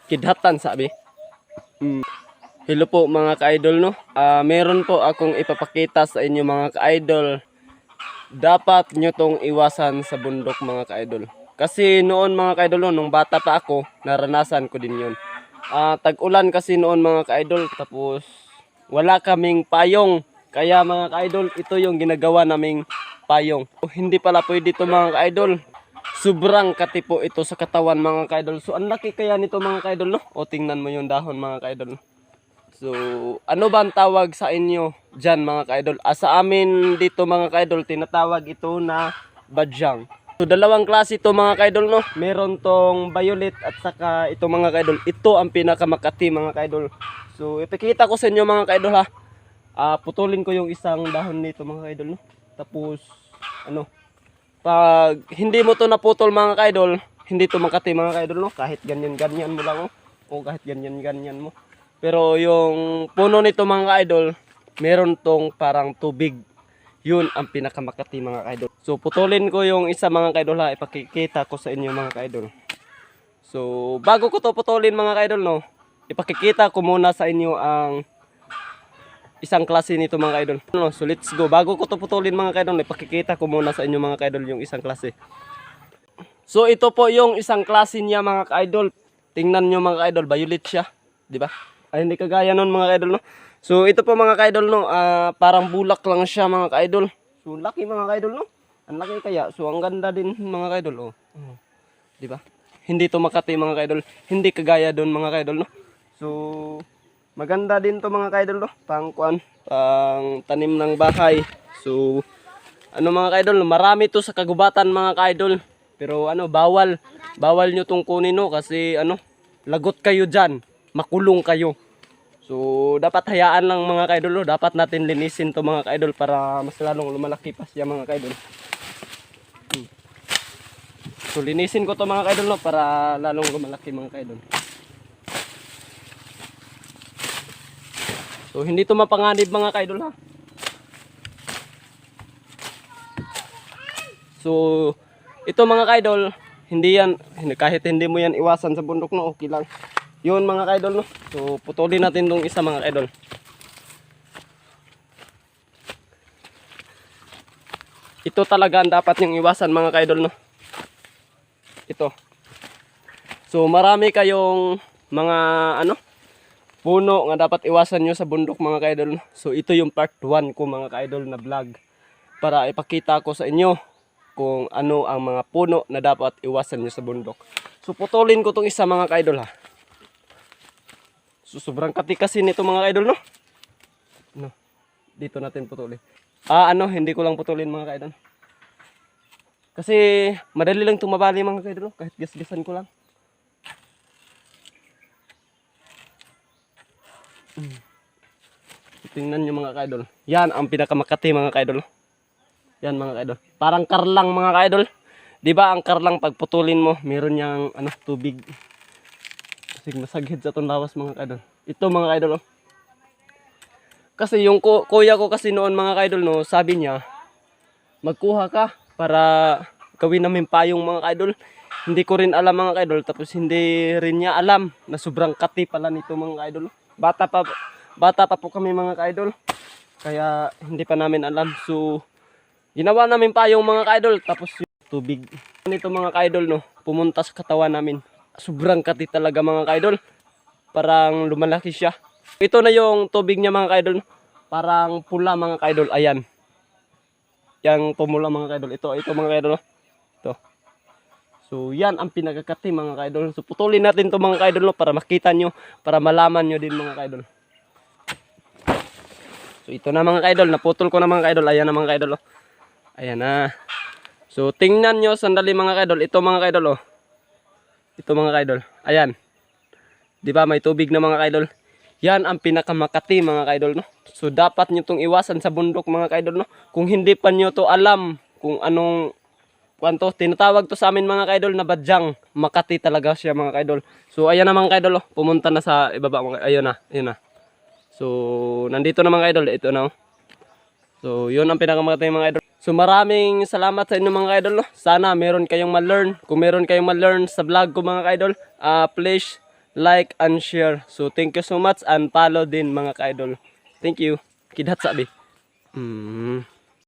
kidhatan sabi. Hello po mga ka-idol no. Meron po akong ipapakita sa inyo mga ka-idol. Dapat nyo tong iwasan sa bundok mga ka-idol. Kasi noon mga ka-idol no, nung bata pa ako, naranasan ko din yun. Tag-ulan kasi noon mga ka-idol, tapos wala kaming payong. Kaya mga ka-idol, ito yung ginagawa naming payong. Hindi pala pwede ito mga ka-idol. Sobrang katipo ito sa katawan mga ka-idol. So ang laki kaya nito mga ka-idol no. O tingnan mo yung dahon mga ka-idol. So ano ba ang tawag sa inyo dyan mga ka-idol? Sa amin dito mga ka-idol, tinatawag ito na badyang. So dalawang klase ito mga ka-idol no. Meron tong violet at saka ito mga ka-idol. Ito ang pinakamakati mga ka-idol. So ipakita ko sa inyo mga ka-idol ha. Putulin ko yung isang dahon nito mga ka-idol no. Tapos pag hindi mo to naputol mga ka-idol, hindi to makati mga ka-idol no. Kahit ganyan-ganyan mo lang o kahit ganyan-ganyan mo. Pero yung puno nito mga ka-idol, meron tong parang tubig. Yun ang pinakamakati mga ka-idol. So putulin ko yung isa mga ka-idol ha. Ipakikita ko sa inyo mga ka-idol. So bago ko to putulin mga ka-idol no, ipakikita ko muna sa inyo ang isang klase nito mga ka-idol. So let's go. Bago ko to putulin mga ka-idol, ipakikita ko muna sa inyo mga ka-idol yung isang klase. So ito po yung isang klase niya mga ka-idol. Tingnan nyo mga ka-idol, violet siya, di ba? Ay hindi kagaya nun mga ka-idol no. So ito po mga ka-idol no, parang bulak lang siya mga ka-idol. So laki mga ka-idol no. Ang laki kaya. So ang ganda din mga ka-idol di ba? Hindi to makati mga ka-idol. Hindi kagaya doon mga ka-idol no. So maganda din to mga ka-idol no. Pang tanim ng bahay. So mga ka-idol, marami to sa kagubatan mga ka-idol. Pero bawal nyo tong kunin no kasi lagot kayo diyan. Makulong kayo. So dapat hayaan lang mga ka-idol. Dapat natin linisin to mga ka-idol para mas lalong lumalaki pa siya mga ka-idol. So linisin ko to mga ka-idol para lalong lumalaki mga ka-idol. So hindi to mapanganib mga ka-idol ha. So ito mga ka-idol, kahit hindi mo yan iwasan sa bundok no, okay lang. Yun mga ka-idol no. So putulin natin tong isa mga ka-idol. Ito talaga ang dapat yung iwasan mga ka-idol no. Ito. So marami kayong mga puno nga dapat iwasan nyo sa bundok mga ka-idol no. So ito yung part 1 ko mga ka-idol na vlog. Para ipakita ko sa inyo kung ano ang mga puno na dapat iwasan nyo sa bundok. So putulin ko tong isa mga ka-idol ha. So sobrang kati kasi nito mga ka-idol no. Dito natin putulin. Hindi ko lang putulin mga ka-idol. Kasi madali lang tumabali mga ka-idol kahit gas-gasan ko lang. Tingnan nyo mga ka-idol. Yan ang pinakamakati mga ka-idol. Yan mga ka-idol. Parang karlang mga ka-idol. Diba ang karlang pagputulin mo, meron yang tubig. Kasi masagid sa itong lawas mga ka-idol. Ito mga ka-idol Kasi yung kuya ko kasi noon mga ka-idol no, sabi niya, magkuha ka para gawin namin payong mga ka-idol. Hindi ko rin alam mga ka-idol, tapos hindi rin niya alam na sobrang kati pala nito mga ka-idol. Bata pa po kami mga ka-idol. Kaya hindi pa namin alam. So ginawa namin payong mga ka-idol, tapos yung tubig nito mga ka-idol no, pumunta sa katawan namin. Sobrang kati talaga mga ka-idol. Parang lumalaki siya. Ito na yung tubig niya mga ka-idol. Parang pula mga ka-idol. Ayan. Yang pumula mga ka-idol. Ito mga ka-idol. Ito. So yan ang pinagkakati mga ka-idol. So putulin natin to mga ka-idol para makita nyo. Para malaman nyo din mga ka-idol. So ito na mga ka-idol. Naputol ko na mga ka-idol. Ayan na mga ka-idol. Ayan na. So tingnan nyo sandali mga ka-idol. Ito mga ka-idol. Ito mga ka-idol. Ayan. Diba may tubig na mga ka-idol. Yan ang pinakamakati mga ka-idol no. So dapat nyo itong iwasan sa bundok mga ka-idol no. Kung hindi pa nyo to alam kung anong tinatawag to sa amin mga ka-idol na badyang. Makati talaga siya mga ka-idol. So ayan na mga ka-idol pumunta na sa ibaba mga ayun na. So nandito na mga ka-idol. Ito na So yun ang pinakamakati mga ka-idol. So maraming salamat sa inyo mga ka-idol no. Sana meron kayong ma-learn. Kung meron kayong ma-learn sa vlog ko mga ka-idol, please like and share. So thank you so much and follow din mga ka-idol. Thank you. Kidat sabi.